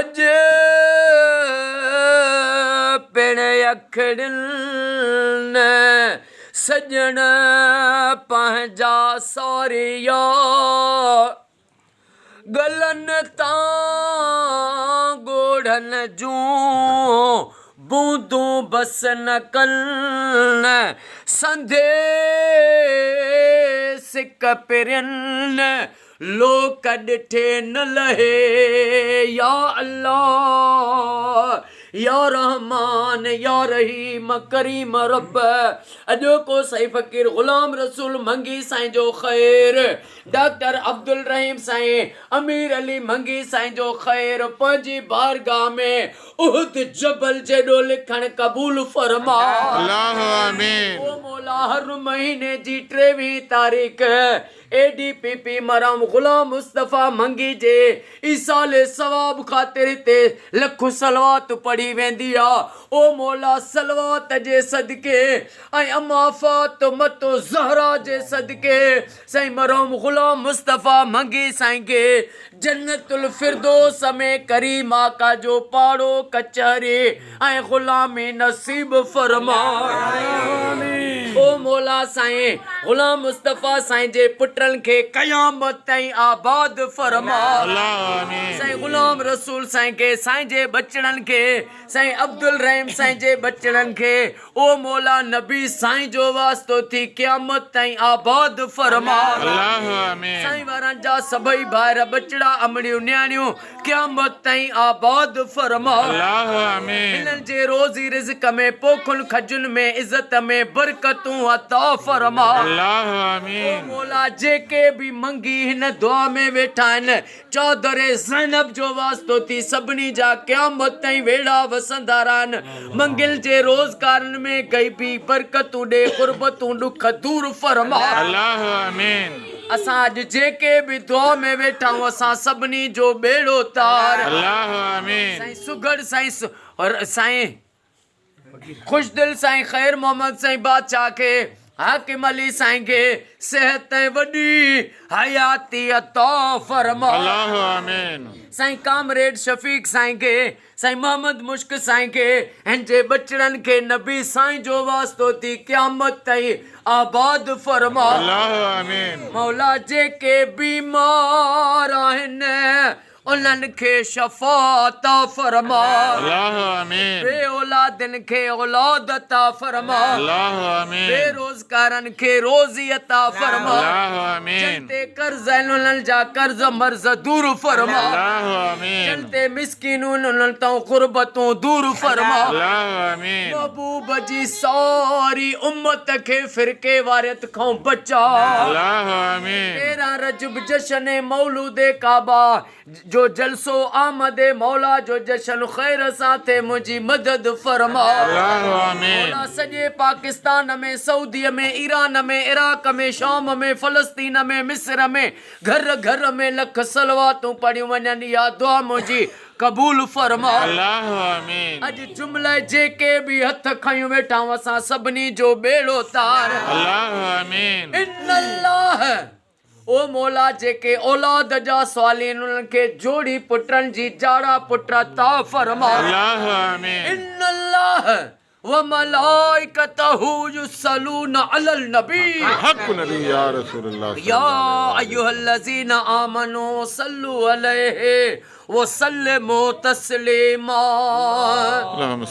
अज पिण अखड़न सजन पंहिंजा सौरिया गलन तां गोढ़न जूं बूंदूं बस न कन संधे सिक पिरन लोक ॾिठे न लहे या अल्लाह या रहमान या रहीम करीम रब। अॼो को सही फ़कीर ग़ुलाम रसूल मंगी साईं जो ख़ैर, डॉक्टर अब्दुल रहीम साईं, अमीर अली मंगी साईं जो ख़ैर पंहिंजी बारगाह में उहद जबल जेॾो लिखण क़बूल फरमा। अल्लाह आमीन। ओ मौला हर महीने जी 23 तारीख़ ADPP मरम ग़ुलाम मुस्तफ़ा मंगी जे ईसाले सवाब ख़ातिर ते लख सलवात पढ़ी वेंदी आ। ओ मौला सलवात जे सदके ऐं अम्मा फ़ातिमा ज़हरा जे सदके साईं मरम ग़ुलाम मुस्तफ़ा मंगी साईं खे जन्नतुल फिरदौस में करीम आका जो पाड़ो कचहरी ऐं ग़ुलामी नसीब फरमा। ओ मौला साईं ग़ुलाम मुस्तफ़ा साईं जे पुटनि खे क़यामत ताईं आबाद फरमा। साईं ग़ुलाम रसूल साईं खे साईं जे बचड़नि खे साईं अब्दुल रहीम साईं जे बचड़नि खे ओ मौला नबी साईं जो वास्तो थी क़यामत ताईं आबाद फरमा। साईं वारनि जा सभई भाइर बचड़ा अमड़ियूं न्याणियूं क़यामत ताईं आबाद फरमा। हिननि जे रोज़ी रिज़्क़ में पोखुनि खजुनि में इज़त में बरकतूं अता फरमा। ओ मौला जेके भी मंगी हिन दुआ में वेठा आहिनि चौधरे ज़ैनब जो वास्तो थी सभिनी जा क़यामत ताईं वेड़ा वसंदा रहनि। मंगिल जे रोज़गारनि में गईबी बरकतूं ॾे क़ुर्बतूं ॾुख दूर फरमा। असां अॼु जेके भी दुआ में वेठा आहियूं असां सभिनी जो बेड़ो तार। साईं सुगड़ साईं साईं खुशदिल साईं ख़ैर मोहम्मद साईं बादशाह खे हाकिम अली साईं खे सेहत वॾी हयाती अता फरमा। साईं कामरेड शफीक साईं खे साईं मोहम्मद मुश्क साईं खे हिन जे बचड़नि खे नबी साईं जो वास्तो थी क़यामत ताईं आबाद फरमा। मौला जेके बीमार आहिनि उन्हनि खे शफ़ा अता फरमा। बे औलादनि खे औलाद अता फरमा। बेरोज़गारनि खे रोज़ी अता फरमा। जिते कर्ज़ आहिनि उन्हनि जा कर्ज़ मर्ज़ दूर फरमा। जिते मिस्कीनूं उन्हनि तां क़ुर्बतूं दूर फरमा। महबूब जी सारी उम्मत खे फ़िरके वारियत खां बचा। 13 रजब जश्न मौलूद काबा जो जलसो आमद मौला जो जश्न ख़ैर सां थे मुंहिंजी मदद फरमा। मौला सॼे पाकिस्तान में सऊदीअ में ईरान में इराक में शाम में फ़लस्तीन में मिस्र में घर घर में लख सलवातूं पढ़ियूं वञनि या दुआ मुंहिंजी कबूल फरमा। अॼु जुमिले जेके भी हथ खयूं वेठा आहियूं असां सभिनी जो बेड़ो तार। इन्नल्लाह ओ मौला जेके औलाद जा सवालीन उन्हनि खे जोड़ी पुटनि जी जाड़ा पुट अता फरमा। इन्नल्लाह व मलाइकतहू युसल्लूना अलल नबी हक नबी या रसूलल्लाह या अय्युहल्लज़ीना आमनू सल्लु अलैहि व सल्लिमू तस्लीमा।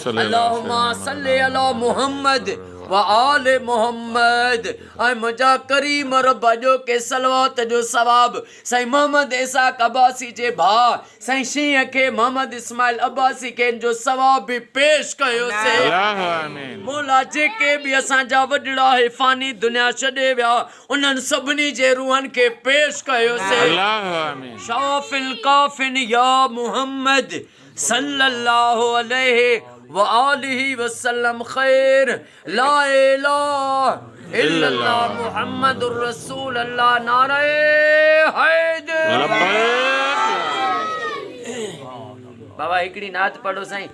अल्लाहुम्मा सल्लि अला मुहम्मद व आले मोहम्मद। ऐं मुंहिंजा करीम रब जो के सलवात जो सवाब साईं मोहम्मद इसाक अब्बासी जे भाउ साईं शींहं खे मोहम्मद इस्माइल अब्बासी खे जो सवाब भी पेश कयोसीं। मौला जेके भी असांजा वॾड़ा हिफ़ानी दुनिया छॾे विया उन्हनि सभिनी जे रूहनि खे पेश कयोसीं। शाफिल काफिन या मुहम्मद सल्लल्लाहु अलैहि व आलिहि वसल्लम ख़ैर ला इलाहा इल्लल्लाह मुहम्मदुर रसूलुल्लाह नारे हैदर। बाबा हिकिड़ी नात पढ़ो साईं।